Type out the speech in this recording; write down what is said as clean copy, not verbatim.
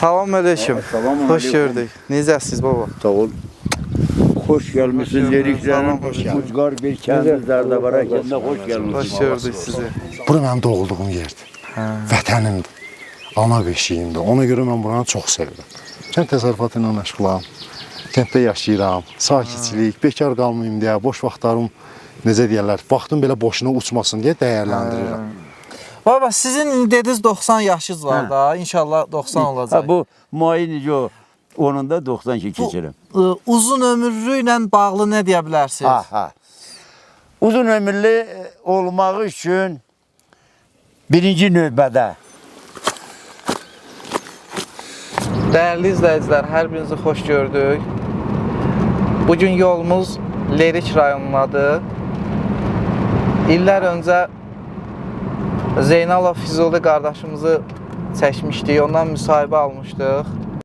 Salam aleyküm. Salam Hoş aleyküm. gördük. Necəsiniz baba? Sağ ol. Hoş gelmişsiniz Hoş geldiniz, Yeriklerin. hoş geldiniz. Ucgar bir kendi Zardabara kendine hoş geldiniz. Hoş gördük sizi. Bura mənim doğulduğum yerdir. Vətənimdir. Ana beşiyimdir. Ona görə mən buranı çox sevirəm. Kənd təsərrüfatı ilə məşğulam. Kənddə yaşayıram. Sakitçilik, bekar qalmayım deyə, boş vaxtlarım necə deyirlər, vaxtım belə boşuna uçmasın deyə dəyərləndirirəm. Baba sizin indi dediniz 90 yaşınız var da. İnşallah 90 olacaq. Ha, bu muayene o. Onun da 92 keçirəm. Uzun ömürlüklə bağlı nə deyə bilərsiniz? Aha. Uzun ömürlü olmağı üçün birinci növbədə Dəyərli izləyicilər, hər birinizi xoş gördük. Bugün yolumuz Lerik rayonundadır. İllər öncə Zeynalov Füzuli qardaşımızı çəkmişdik, ondan müsahibə almışdıq.